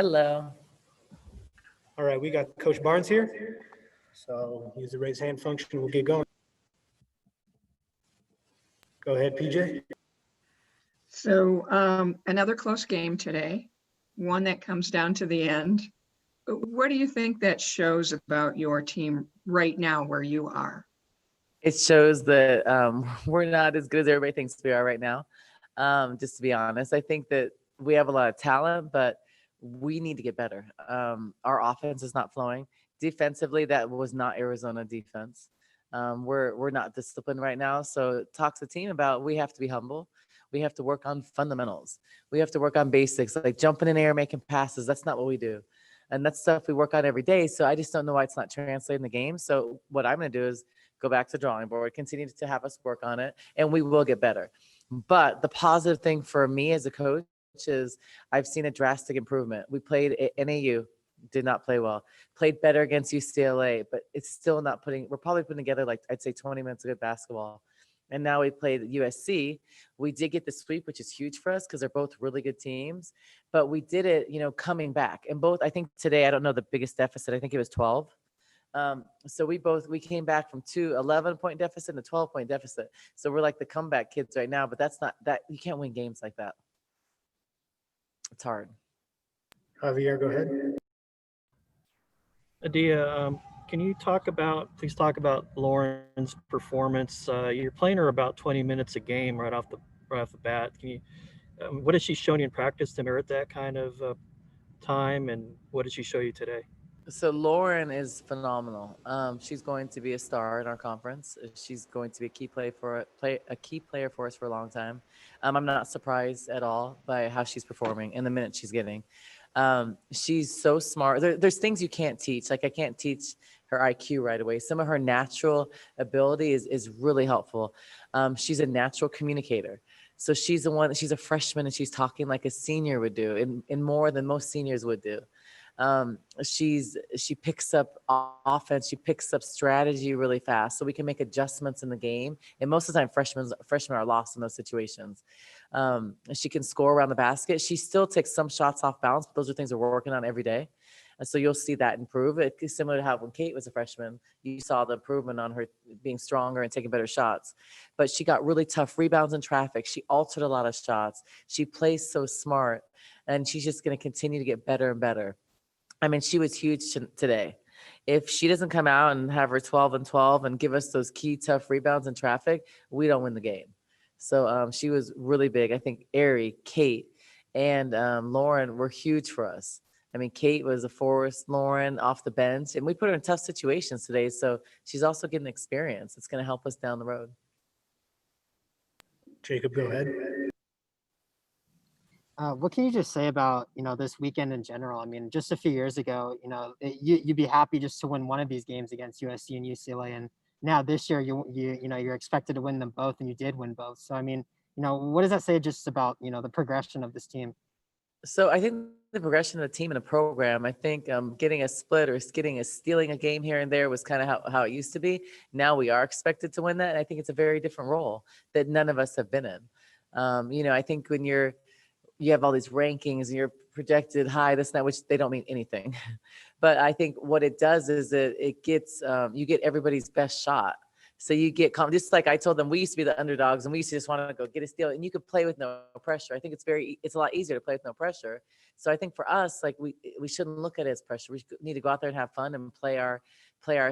Hello. All right, we got Coach Barnes here. So use the raise hand function. We'll get going. Go ahead, PJ. So another close game today, one that comes down to the end. What do you think that shows about your team right now where you are? It shows that we're not as good as everybody thinks we are right now. Just to be honest, I think that we have a lot of talent, but we need to get better. Our offense is not flowing. Defensively, that was not Arizona defense. We're not disciplined right now. So talk to the team about we have to be humble. We have to work on fundamentals. We have to work on basics, like jumping in the air, making passes. That's not what we do. And that's stuff we work on every day. So I just don't know why it's not translating the game. So what I'm going to do is go back to the drawing board, continue to have us work on it, and we will get better. But the positive thing for me as a coach is I've seen a drastic improvement. We played at NAU, did not play well, played better against UCLA, but it's still not we're probably putting together like I'd say 20 minutes of good basketball. And now we played USC. We did get the sweep, which is huge for us because they're both really good teams. But we did it, coming back. And both, I think today, I don't know the biggest deficit. I think it was 12. So we came back from 11-point deficit and a 12-point deficit. So we're like the comeback kids right now, but that's not that you can't win games like that. It's hard. Javier, go ahead. Adia, can you please talk about Lauren's performance? You're playing her about 20 minutes a game right off the bat. What has she shown you in practice to merit that kind of time, and what did she show you today? So Lauren is phenomenal. She's going to be a star in our conference. She's going to be a key player for us for a long time. I'm not surprised at all by how she's performing and the minutes she's getting. She's so smart. There's things you can't teach. Like I can't teach her IQ right away. Some of her natural ability is really helpful. She's a natural communicator. So she's a freshman and she's talking like a senior would do in more than most seniors would do. She picks up offense, she picks up strategy really fast, so we can make adjustments in the game. And most of the time, freshmen are lost in those situations. She can score around the basket. She still takes some shots off balance, but those are things we're working on every day. And so you'll see that improve. It's similar to how when Kate was a freshman, you saw the improvement on her being stronger and taking better shots. But she got really tough rebounds in traffic. She altered a lot of shots. She plays so smart, and she's just going to continue to get better and better. I mean, she was huge today. If she doesn't come out and have her 12 and 12 and give us those key tough rebounds in traffic, we don't win the game. So she was really big. I think Ari, Kate, and Lauren were huge for us. I mean, Kate was a force, Lauren off the bench, and we put her in tough situations today. So she's also getting experience. It's going to help us down the road. Jacob, go ahead. What can you just say about, this weekend in general? I mean, just a few years ago, you'd be happy just to win one of these games against USC and UCLA. And now this year, you're expected to win them both, and you did win both. So, I mean, what does that say just about, the progression of this team? So I think the progression of the team and the program, I think getting a split or stealing a game here and there was kind of how it used to be. Now we are expected to win that. And I think it's a very different role that none of us have been in. I think when you have all these rankings and you're projected high, this and that, which they don't mean anything. But I think what it does is that it gets, you get everybody's best shot. So you get, just like I told them, we used to be the underdogs and we used to just want to go get a steal, and you could play with no pressure. I think it's a lot easier to play with no pressure. So I think for us, like we shouldn't look at it as pressure. We need to go out there and have fun and play our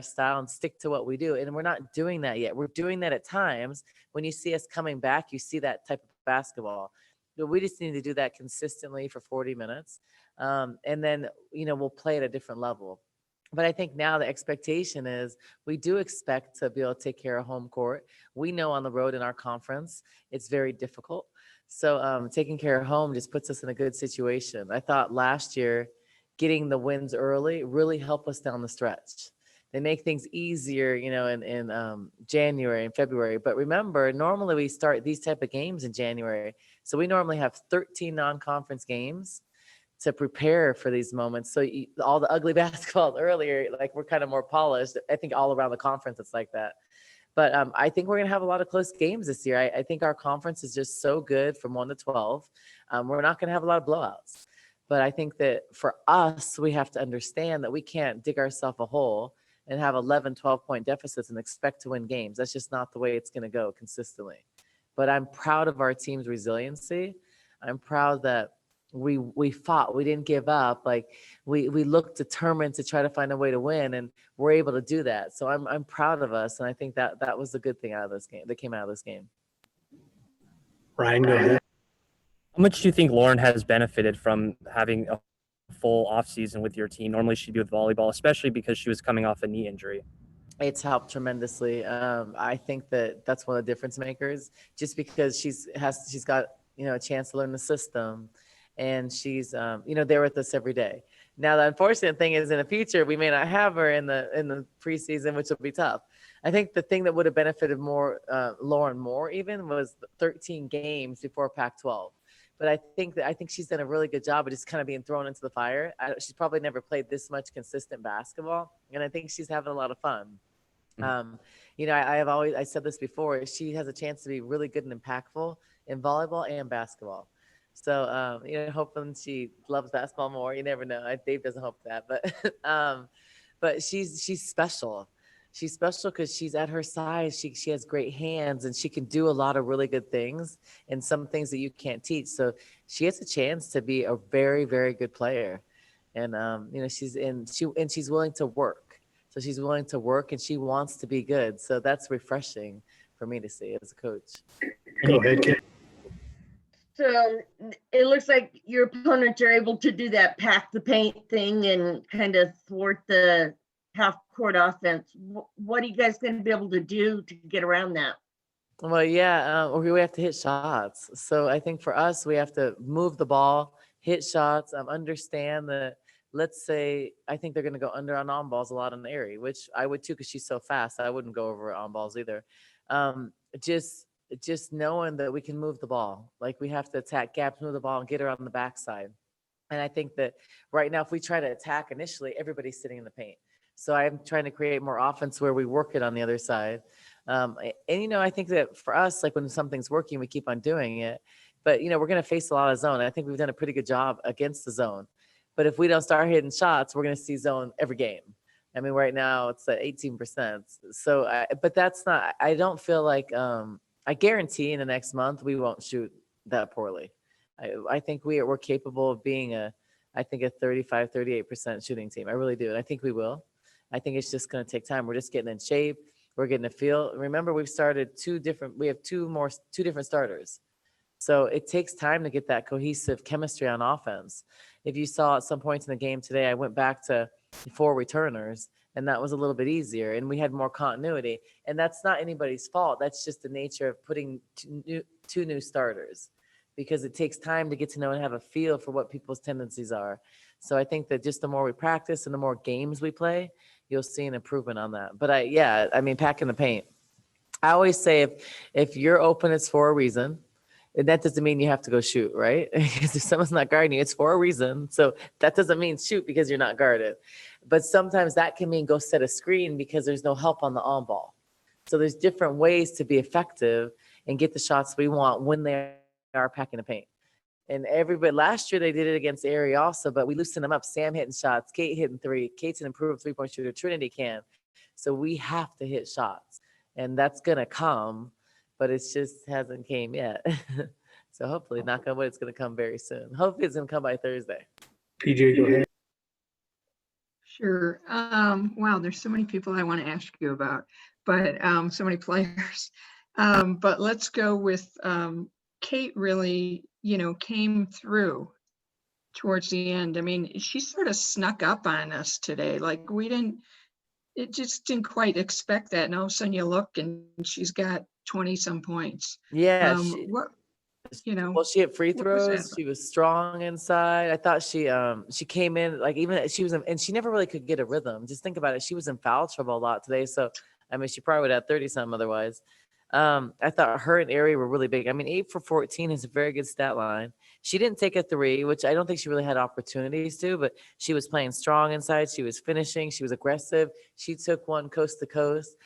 style and stick to what we do. And we're not doing that yet. We're doing that at times. When you see us coming back, you see that type of basketball. But we just need to do that consistently for 40 minutes. And then, we'll play at a different level. But I think now the expectation is we do expect to be able to take care of home court. We know on the road in our conference, it's very difficult. So taking care of home just puts us in a good situation. I thought last year, getting the wins early really helped us down the stretch. They make things easier, in January and February. But remember, normally we start these type of games in January. So we normally have 13 non-conference games to prepare for these moments. So all the ugly basketball earlier, like we're kind of more polished. I think all around the conference, it's like that. But I think we're going to have a lot of close games this year. I think our conference is just so good from 1 to 12. We're not going to have a lot of blowouts. But I think that for us, we have to understand that we can't dig ourselves a hole and have 11, 12-point deficits and expect to win games. That's just not the way it's going to go consistently. But I'm proud of our team's resiliency. I'm proud that we fought. We didn't give up. Like we looked determined to try to find a way to win, and we're able to do that. So I'm proud of us, and I think that was the good thing out of this game. That came out of this game. Ryan, go ahead. How much do you think Lauren has benefited from having a full off season with your team? Normally she'd be with volleyball, especially because she was coming off a knee injury. It's helped tremendously. I think that's one of the difference makers, just because she's got a chance to learn the system, and she's there with us every day. Now the unfortunate thing is, in the future we may not have her in the preseason, which will be tough. I think the thing that would have benefited more Lauren more even was 13 games before Pac-12. But I think she's done a really good job of just kind of being thrown into the fire. She's probably never played this much consistent basketball, and I think she's having a lot of fun. I said this before, she has a chance to be really good and impactful in volleyball and basketball. So, hoping she loves basketball more. You never know. Dave doesn't hope that, but she's special. She's special because she's at her size. She has great hands, and she can do a lot of really good things and some things that you can't teach. So she has a chance to be a very, very good player. And, she's willing to work. So she's willing to work, and she wants to be good. So that's refreshing for me to see as a coach. Go ahead, Kim. So it looks like your opponents are able to do that pack the paint thing and kind of thwart the half court offense. What are you guys going to be able to do to get around that? Well, yeah, we have to hit shots. So I think for us, we have to move the ball, hit shots, understand that, let's say, I think they're going to go under on balls a lot in the area, which I would too, because she's so fast. I wouldn't go over on balls either. Just knowing that we can move the ball, like we have to attack gaps, move the ball, and get her on the backside. And I think that right now, if we try to attack initially, everybody's sitting in the paint. So I'm trying to create more offense where we work it on the other side. I think that for us, like when something's working, we keep on doing it. But, we're going to face a lot of zone. I think we've done a pretty good job against the zone. But if we don't start hitting shots, we're going to see zone every game. I mean, right now it's at 18%. So, but that's not, I don't feel like, I guarantee in the next month, we won't shoot that poorly. I think we're capable of being a 35, 38% shooting team. I really do. And I think we will. I think it's just going to take time. We're just getting in shape. We're getting a feel. Remember, we have two different starters. So it takes time to get that cohesive chemistry on offense. If you saw at some points in the game today, I went back to 4 returners, and that was a little bit easier, and we had more continuity. And that's not anybody's fault. That's just the nature of putting two new starters, because it takes time to get to know and have a feel for what people's tendencies are. So I think that just the more we practice and the more games we play, you'll see an improvement on that. But packing the paint. I always say if you're open, it's for a reason. And that doesn't mean you have to go shoot, right? Because if someone's not guarding you, it's for a reason. So that doesn't mean shoot because you're not guarded. But sometimes that can mean go set a screen because there's no help on the on ball. So there's different ways to be effective and get the shots we want when they are packing the paint. And everybody, last year they did it against Erie also, but we loosened them up. Sam hitting shots, Kate hitting 3. Kate's an improved 3-point shooter. Trinity can. So we have to hit shots, and that's going to come, but it just hasn't came yet. So hopefully, knock on wood, it's going to come very soon. Hopefully it's going to come by Thursday. PJ, go ahead. Sure. Wow, there's so many people I want to ask you about, but so many players. But let's go with Kate really, came through towards the end. I mean, she sort of snuck up on us today. Like it just didn't quite expect that. And all of a sudden you look and she's got 20 some points. Yeah. Well, she hit free what was throws. that? She was strong inside. I thought she came in like even she was, and she never really could get a rhythm. Just think about it. She was in foul trouble a lot today. So, I mean, she probably would have 30 some otherwise. I thought her and Aria were really big. I mean, 8 for 14 is a very good stat line. She didn't take a 3, which I don't think she really had opportunities to, but she was playing strong inside. She was finishing. She was aggressive. She took one coast to coast.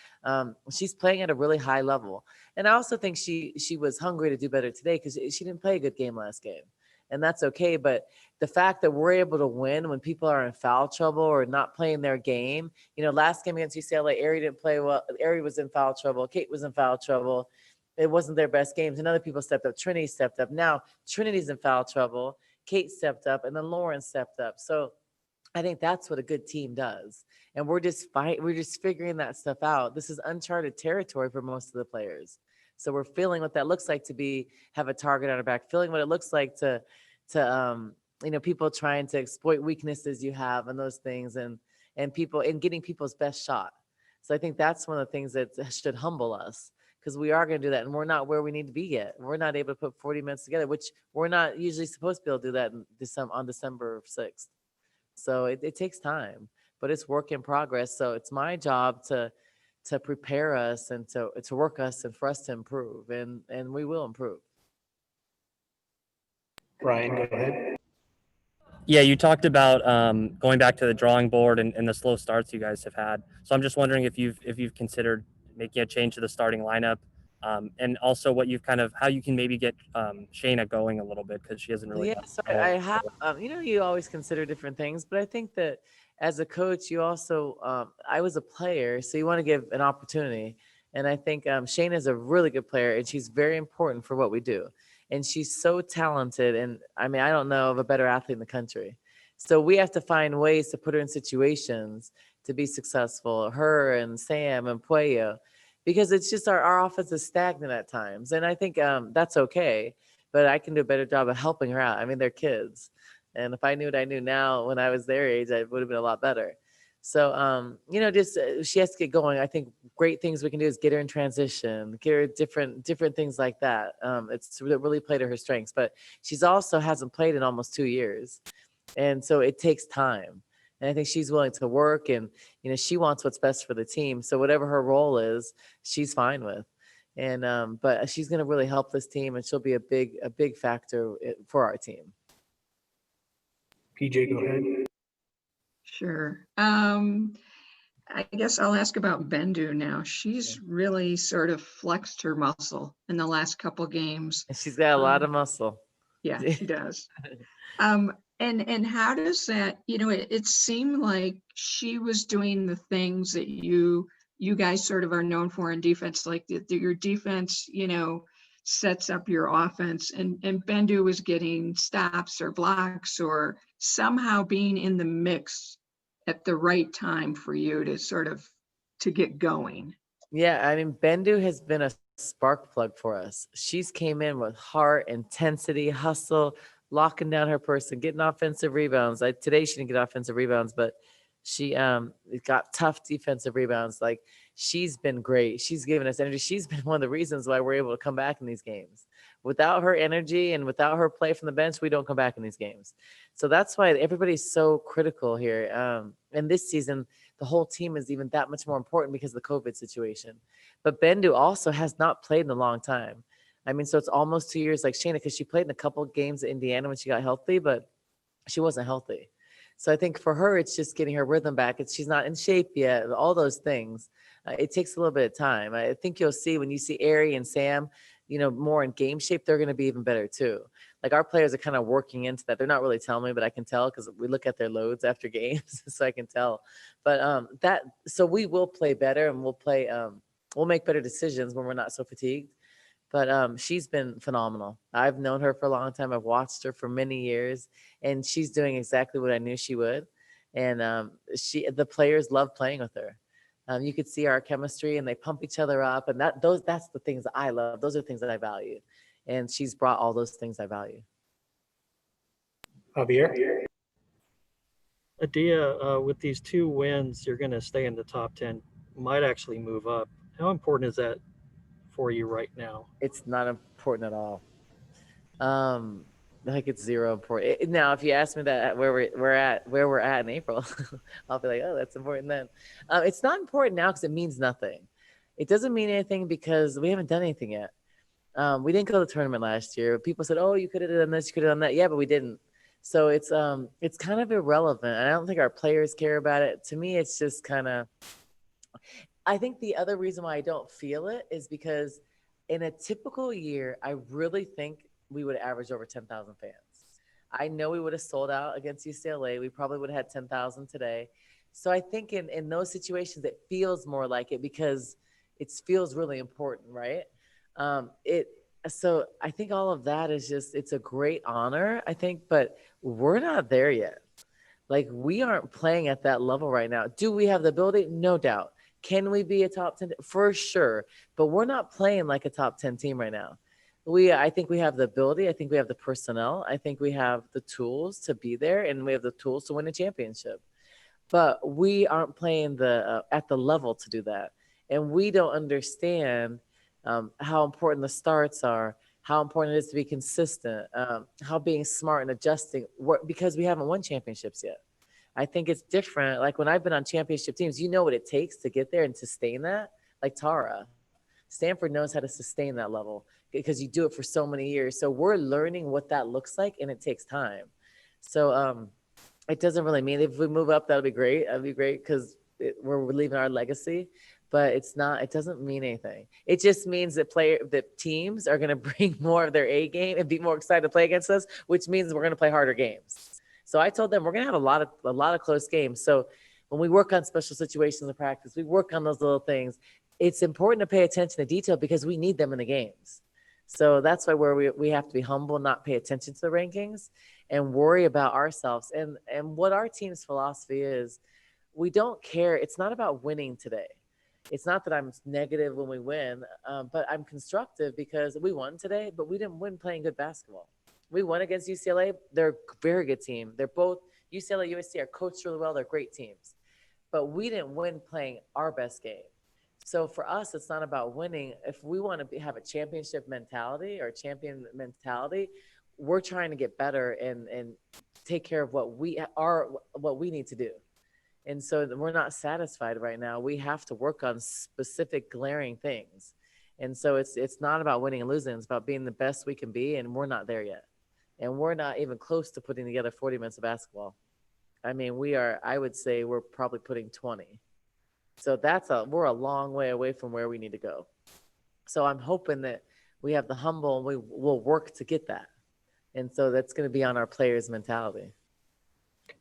She's playing at a really high level. And I also think she was hungry to do better today because she didn't play a good game last game. and that's okay. But the fact that we're able to win when people are in foul trouble or not playing their game, last game against UCLA, Ari didn't play well. Ari was in foul trouble. Kate was in foul trouble. It wasn't their best games, and other people stepped up. Trinity stepped up. Now Trinity's in foul trouble. Kate stepped up, and then Lauren stepped up. So I think that's what a good team does. And we're just figuring that stuff out. This is uncharted territory for most of the players. So we're feeling what that looks like to have a target on our back, feeling what it looks like to people trying to exploit weaknesses you have and those things, and getting people's best shot. So I think that's one of the things that should humble us, because we are going to do that, and we're not where we need to be yet. We're not able to put 40 minutes together, which we're not usually supposed to be able to do that on December 6th. So it takes time, but it's work in progress. So it's my job to prepare us and to work us and for us to improve, and we will improve. Ryan, go ahead. Yeah, you talked about going back to the drawing board and the slow starts you guys have had. So I'm just wondering if you've considered making a change to the starting lineup, and also how you can maybe get Shayna going a little bit, because she hasn't really. Yeah, so I have, you always consider different things, but I think that as a coach, you also, I was a player, so you want to give an opportunity. And I think Shayna is a really good player, and she's very important for what we do. And she's so talented. And I mean, I don't know of a better athlete in the country. So we have to find ways to put her in situations to be successful, her and Sam and Puello, because it's just our offense is stagnant at times. And I think that's okay, but I can do a better job of helping her out. I mean, they're kids. And if I knew what I knew now when I was their age, I would have been a lot better. So, she has to get going. I think great things we can do is get her in transition, get her different things like that. It's really played to her strengths, but she's also hasn't played in almost 2 years. And so it takes time. And I think she's willing to work, and, she wants what's best for the team. So whatever her role is, she's fine with. And, but she's going to really help this team, and she'll be a big factor for our team. PJ, go ahead. Sure. I guess I'll ask about Bendu now. She's really sort of flexed her muscle in the last couple games. And she's got a lot of muscle. Yeah, she does. And how does that, it seemed like she was doing the things that you guys sort of are known for in defense, like your defense, sets up your offense, and Bendu was getting stops or blocks or somehow being in the mix at the right time for you to get going. Yeah, I mean, Bendu has been a spark plug for us. She's came in with heart, intensity, hustle, locking down her person, getting offensive rebounds. Today she didn't get offensive rebounds, but she got tough defensive rebounds. Like, she's been great. She's given us energy. She's been one of the reasons why we're able to come back in these games. Without her energy and without her play from the bench, we don't come back in these games. So that's why everybody's so critical here. And this season, the whole team is even that much more important because of the COVID situation. But Bendu also has not played in a long time. I mean, so it's almost 2 years like Shayna, because she played in a couple of games at Indiana when she got healthy, but she wasn't healthy. So I think for her, it's just getting her rhythm back. She's not in shape yet, all those things. It takes a little bit of time. I think you'll see when you see Ari and Sam, more in game shape, they're going to be even better too. Like, our players are kind of working into that. They're not really telling me, but I can tell because we look at their loads after games, so I can tell. But so we will play better, and we'll make better decisions when we're not so fatigued. But she's been phenomenal. I've known her for a long time. I've watched her for many years, and she's doing exactly what I knew she would. And the players love playing with her. You could see our chemistry, and they pump each other up, and that's the things that I love. Those are the things that I value, and she's brought all those things I value. Javier. Adia, with these 2 wins, you're going to stay in the top 10, might actually move up. How important is that for you right now? It's not important at all. Like, it's zero important. Now, if you ask me that where we're at in April, I'll be like, oh, that's important then. It's not important now because it means nothing. It doesn't mean anything because we haven't done anything yet. We didn't go to the tournament last year. People said, oh, you could have done this, you could have done that. Yeah, but we didn't. So it's kind of irrelevant. And I don't think our players care about it. To me, it's just kind of, I think the other reason why I don't feel it is because in a typical year, I really think we would average over 10,000 fans. I know we would have sold out against UCLA. We probably would have had 10,000 today. So I think in those situations, it feels more like it because it feels really important, right? So I think all of that is just, it's a great honor, I think, but we're not there yet. Like we aren't playing at that level right now. Do we have the ability? No doubt. Can we be a top 10? For sure. But we're not playing like a top 10 team right now. I think we have the ability. I think we have the personnel. I think we have the tools to be there, and we have the tools to win a championship. But we aren't playing at the level to do that, and we don't understand how important the starts are, how important it is to be consistent, how being smart and adjusting, because we haven't won championships yet. I think it's different. Like when I've been on championship teams, you know what it takes to get there and sustain that. Like Tara, Stanford knows how to sustain that level because you do it for so many years. So we're learning what that looks like, and it takes time. So it doesn't really mean if we move up, that'll be great. That'll be great because we're leaving our legacy. But it's not. It doesn't mean anything. It just means that teams are going to bring more of their A game and be more excited to play against us, which means we're going to play harder games. So I told them we're going to have a lot of close games. So when we work on special situations in practice, we work on those little things. It's important to pay attention to detail because we need them in the games. So that's why we have to be humble, not pay attention to the rankings, and worry about ourselves. And what our team's philosophy is, we don't care. It's not about winning today. It's not that I'm negative when we win, but I'm constructive because we won today, but we didn't win playing good basketball. We won against UCLA. They're a very good team. They're both UCLA, USC are coached really well. They're great teams, but we didn't win playing our best game. So for us, it's not about winning. If we want to have a championship mentality or champion mentality, we're trying to get better and take care of what we need to do. And so we're not satisfied right now. We have to work on specific glaring things. And so it's not about winning and losing. It's about being the best we can be. And we're not there yet. And we're not even close to putting together 40 minutes of basketball. I mean, I would say we're probably putting 20. So we're a long way away from where we need to go. So I'm hoping that we have the humble and we will work to get that. And so that's going to be on our players' mentality.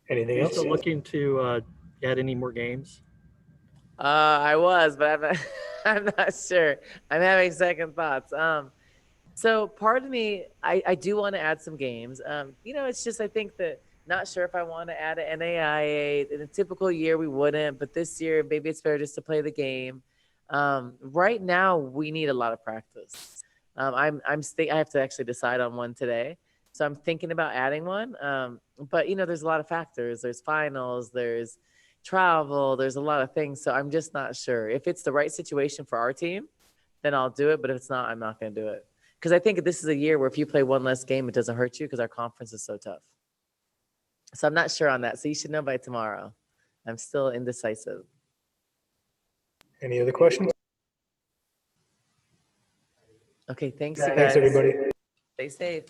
Anything Are you else? still looking to add any more games? I was, but I'm not sure. I'm having second thoughts. So part of me, I do want to add some games. It's just I think that not sure if I want to add an NAIA. In a typical year, we wouldn't, but this year, maybe it's fair just to play the game. Right now, we need a lot of practice. I have to actually decide on one today. So I'm thinking about adding one. But, there's a lot of factors. There's finals, there's travel, there's a lot of things. So I'm just not sure. If it's the right situation for our team, then I'll do it. But if it's not, I'm not going to do it. Because I think this is a year where if you play one less game, it doesn't hurt you because our conference is so tough. So I'm not sure on that. So you should know by tomorrow. I'm still indecisive. Any other questions? Okay, thanks, you guys. Thanks, everybody. Stay safe.